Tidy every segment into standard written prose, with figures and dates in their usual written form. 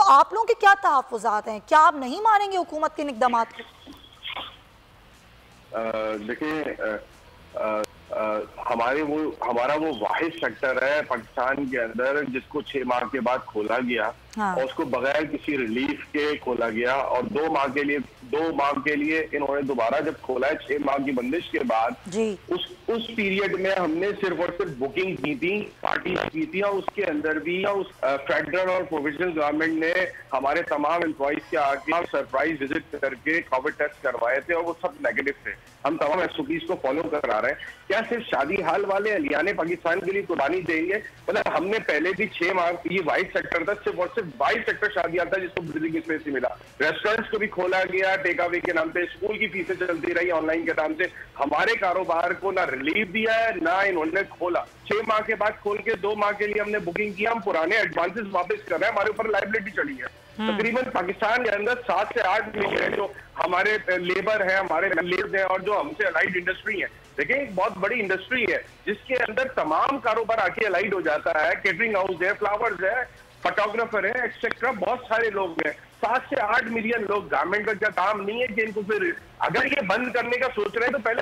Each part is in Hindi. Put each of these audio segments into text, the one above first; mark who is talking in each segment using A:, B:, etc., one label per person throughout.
A: आप लोगों के क्या तहफ़्फ़ुज़ात हैं, क्या आप नहीं मानेंगे हुकूमत के इक़दामात को?
B: देखिए, हमारा वो वाहिद सेक्टर है पाकिस्तान के अंदर जिसको 6 माह के बाद खोला गया। हाँ। और उसको बगैर किसी रिलीफ के खोला गया, और 2 माह के लिए इन्होंने दोबारा जब खोला है 6 माह की बंदिश के बाद जी। उस पीरियड में हमने सिर्फ और सिर्फ बुकिंग की थी, पार्टी की थी, और उसके अंदर भी उस फेडरल और प्रोविजनल गवर्नमेंट ने हमारे तमाम एम्प्लॉइज के आगे सरप्राइज विजिट करके कोविड टेस्ट करवाए थे और वो सब नेगेटिव थे। हम तमाम एसओपीज को फॉलो करा रहे हैं। क्या सिर्फ शादी हाल वाले अलियाने पाकिस्तान के लिए कुर्बानी देंगे? मतलब हमने पहले भी 6 माह, ये वाइट सेक्टर था, सिर्फ और सिर्फ वाइट सेक्टर शादी हाल था जिसको बिजली की स्पेस मिला। रेस्टोरेंट्स को भी खोला गया टेक अवे के नाम पे, स्कूल की फीसें चलती रही ऑनलाइन के नाम से। हमारे कारोबार को ना रिलीफ दिया है ना इन्होंने खोला। 6 माह के बाद खोल के 2 माह के लिए हमने बुकिंग किया, हम पुराने एडवांसेस वापस कर रहे हैं, हमारे ऊपर लायबिलिटी चढ़ी है। तकरीबन पाकिस्तान के अंदर 7 से 8 मिलियन जो हमारे लेबर है, हमारे लेबर है और जो हमसे अलाइड इंडस्ट्री है। देखिए एक बहुत बड़ी इंडस्ट्री है जिसके अंदर तमाम कारोबार आके अलाइड हो जाता है। केटरिंग हाउस है, फ्लावर्स है, फोटोग्राफर है, एक्सेट्रा, बहुत सारे लोग हैं। 7 से 8 मिलियन लोग। गवर्नमेंट का क्या काम नहीं है कि इनको फिर अगर ये बंद करने का सोच रहे हैं तो पहले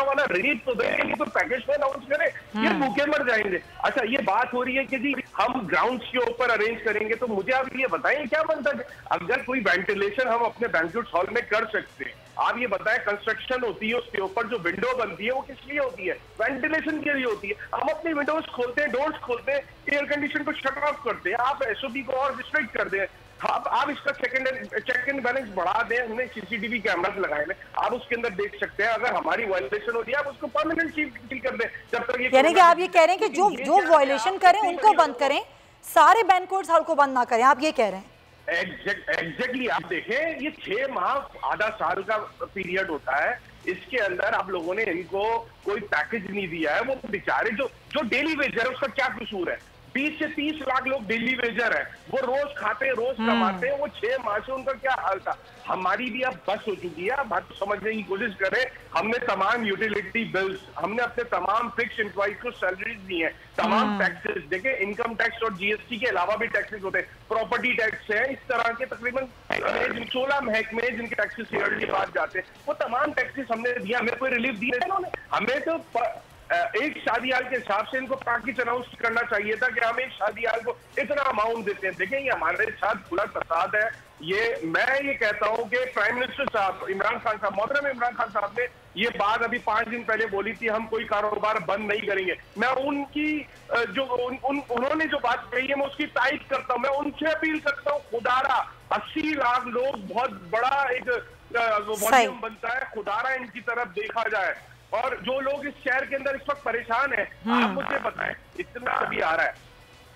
B: वाला रिलीफ तो दें, ये तो पैकेज में अनाउंस करें, ये भूखे मर जाएंगे। अच्छा, ये बात हो रही है कि जी हम ग्राउंड्स के ऊपर अरेंज करेंगे, तो मुझे आप ये बताएं क्या बनता है? अगर कोई वेंटिलेशन हम अपने बैंक्वेट हॉल में कर सकते हैं, आप ये बताएं कंस्ट्रक्शन होती है उसके ऊपर जो विंडो बनती है वो किस लिए होती है? वेंटिलेशन के लिए होती है। हम अपनी विंडोज खोलते हैं, डोर्स खोलते हैं, एयर कंडीशन को शट ऑफ करते हैं, आप एसओपी को और रिस्ट्रिक्ट कर दें। आप इसका चेक एंड बैलेंस बढ़ा दें, हमने सीसीटीवी कैमरास लगाए हैं, आप उसके अंदर देख सकते हैं। अगर हमारी वायलेशन होती है आप उसको परमानेंट सील कर दें। जब तक ये
A: यानी कि आप ये कह रहे हैं कि जो वायलेशन करें उनको बंद करें, सारे बैंक्वेट हॉल को बंद ना करें, आप ये कह रहे हैं?
B: एग्जैक्टली। आप देखें ये 6 माह आधा साल का पीरियड होता है, इसके अंदर आप लोगों ने इनको कोई पैकेज नहीं दिया है। वो बेचारे जो डेली वेजर है उसका क्या कसूर है? 20 से 30 लाख लोग डेली वेजर है, वो रोज खाते हैं, रोज कमाते हैं, वो 6 माह से उनका क्या हाल था? हमारी भी अब बस हो चुकी है। बात समझने की कोशिश करें। हमने तमाम यूटिलिटी बिल्स, हमने अपने तमाम फिक्स एम्प्लॉइज को सैलरीज दी है, तमाम टैक्सेस देखे, इनकम टैक्स और जीएसटी के अलावा भी टैक्सेस होते हैं, प्रॉपर्टी टैक्स है, इस तरह के तकरीबन 16 महकमे जिनके टैक्सेस ईयरली बाद जाते हैं, वो तमाम टैक्सेस हमने दिया। हमें कोई रिलीफ दिया इन्होंने? हमें तो एक शादी हाल के हिसाब से इनको पैकेज अनाउंस करना चाहिए था कि हम एक शादी हाल को इतना अमाउंट देते हैं। देखें ये हमारे साथ खुला फसाद है। मैं ये कहता हूं कि प्राइम मिनिस्टर साहब इमरान खान साहब, मोहतरम इमरान खान साहब ने ये बात अभी 5 दिन पहले बोली थी, हम कोई कारोबार बंद नहीं करेंगे। मैं उनकी उन्होंने जो बात कही है मैं उसकी तारीफ करता हूं। मैं उनसे अपील करता हूं, खुदारा 80 लाख लोग बहुत बड़ा एक वॉल्यूम बनता है, खुदारा इनकी तरफ देखा जाए। और जो लोग इस शहर के अंदर इस वक्त परेशान हैं, आप मुझे बताएं, इतना अभी आ रहा है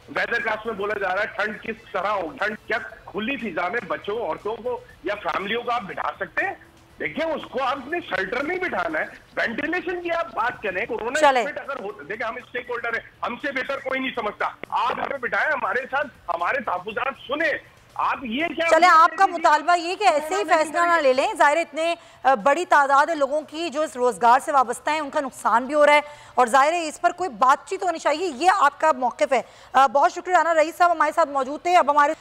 B: वेदर कास्ट में बोला जा रहा है ठंड किस तरह होगी? ठंड क्या खुली फिजा में बच्चों, औरतों को या फैमिलियों को आप बिठा सकते हैं? देखिए उसको आपने शेल्टर नहीं बिठाना है। वेंटिलेशन की आप बात करें, कोरोना अगर हो, देखिए हम स्टेक होल्डर है, हमसे बेहतर कोई नहीं समझता। आप हमें बिठाएं, हमारे साथ हमारे तहफ़्फ़ुज़ात सुने। आप ये क्या
A: चले, आपका मुतालबा ये कि ऐसे ही फैसला ना ले लें। ज़ाहिर इतने बड़ी तादाद है लोगों की जो इस रोज़गार से वाबस्ता है, उनका नुकसान भी हो रहा है और ज़ाहिर है इस पर कोई बातचीत होनी चाहिए। ये आपका मौक़िफ़ है। बहुत शुक्रिया। राना रईस साहब हमारे साथ मौजूद थे। अब हमारे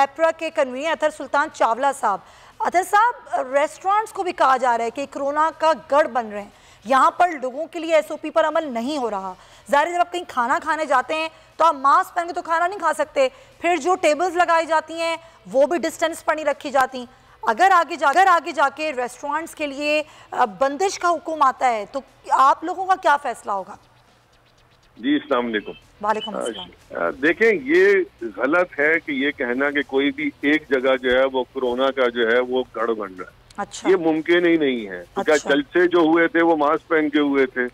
A: एप्रा के कन्वीनर अतर सुल्तान चावला साहब। अतर साहब, रेस्टोरेंट्स को भी कहा जा रहा है कि कोरोना का गढ़ बन रहे हैं, यहाँ पर लोगों के लिए एसओपी पर अमल नहीं हो रहा। ज़ाहिर जब आप कहीं खाना खाने जाते हैं तो आप मास्क पहन के तो खाना नहीं खा सकते, फिर जो टेबल्स लगाई जाती हैं वो भी डिस्टेंस पर नहीं रखी जाती। अगर आगे जाके रेस्टोरेंट्स के लिए बंदिश का हुक्म आता है तो आप लोगों का क्या फैसला होगा?
C: जी अस्सलाम वालेकुम।
A: वालेकुम अस्सलाम।
C: देखें ये गलत है कि ये कहना कि कोई भी एक जगह जो है वो कोरोना का जो है वो गढ़ बन रहा है।
A: अच्छा।
C: ये मुमकिन ही नहीं है। अच्छा। क्या जलसे जो हुए थे वो मास्क पहन के हुए थे?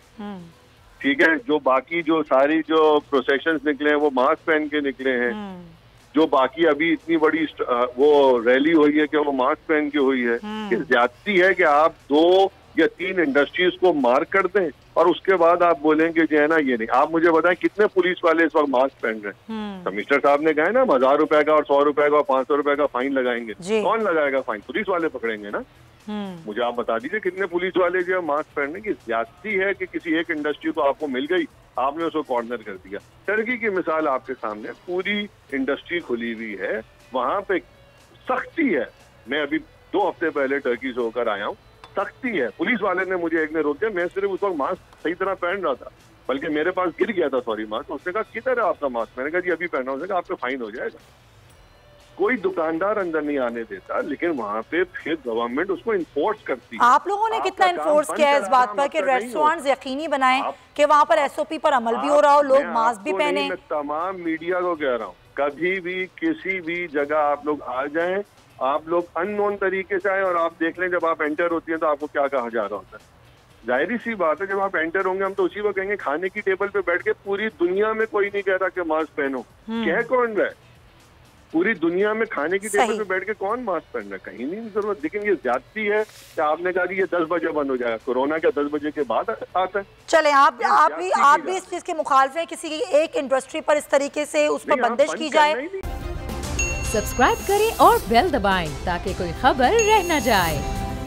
C: ठीक है। जो बाकी जो सारी जो प्रोसेशंस निकले हैं वो मास्क पहन के निकले हैं। जो बाकी अभी इतनी बड़ी वो रैली हुई है कि वो मास्क पहन के हुई है। ज्यादती है कि आप 2 या 3 इंडस्ट्रीज को मार्क कर दें और उसके बाद आप बोलेंगे जो है ना ये नहीं। आप मुझे बताएं कितने पुलिस वाले इस वक्त मास्क पहन रहे हैं? कमिश्नर साहब ने कहा ना 1000 रुपए का और 100 रुपए का और 500 रुपए का फाइन लगाएंगे। कौन लगाएगा फाइन? पुलिस वाले पकड़ेंगे ना। मुझे आप बता दीजिए कितने पुलिस वाले जो है मास्क पहनने की? ज्यादती है कि किसी एक इंडस्ट्री को आपको मिल गई आपने उसको कॉर्नर कर दिया। टर्की की मिसाल आपके सामने, पूरी इंडस्ट्री खुली हुई है, वहां पे सख्ती है। मैं अभी 2 हफ्ते पहले टर्की से होकर आया हूँ, सख्ती है। पुलिस वाले ने मुझे एक ने रोक दिया, मैं सिर्फ उस वक्त मास्क सही तरह पहन रहा था, बल्कि मेरे पास गिर गया था सॉरी मास्क। उसने कहा किधर है आपका मास्क? मैंने कहा जी अभी पहना। उसने कहा आप पे फाइन हो जाएगा। कोई दुकानदार अंदर नहीं आने देता, लेकिन वहाँ पे फिर गवर्नमेंट उसको इन्फोर्स करती है।
A: आप लोगों ने कितना इन्फोर्स किया है इस बात पर कि रेस्टोरेंट्स यकीनी बनाएं कि वहाँ पर एसओपी पर अमल भी हो रहा हो, लोग मास्क भी पहने।
C: मैं तमाम मीडिया को कह रहा हूँ, कभी भी किसी भी जगह आप लोग आ जाएं, आप लोग अननोन तरीके से आए और आप देख लें जब आप एंटर होती हैं तो आपको क्या कहा जा रहा होता है। जाहिर सी बात है, जब आप एंटर होंगे हम तो उसी वक्त कहेंगे, खाने की टेबल पे बैठ के पूरी दुनिया में कोई नहीं कह रहा कि मास्क पहनो। कह कौन रहा है? पूरी दुनिया में खाने की टेबल पे बैठ के कौन मास्क पहन रहा है? कहीं नहीं जरूरत। लेकिन ये ज्यादती है कि आपने कहा कि ये 10 बजे बंद हो जाएगा। कोरोना क्या 10 बजे के बाद आता है?
A: चले आप भी इस चीज के मुखालिफ हैं, किसी एक इंडस्ट्री पर इस तरीके से उस पर बंदिश की जाए।
D: सब्सक्राइब करें और बेल दबाएं ताकि कोई खबर रह न जाए।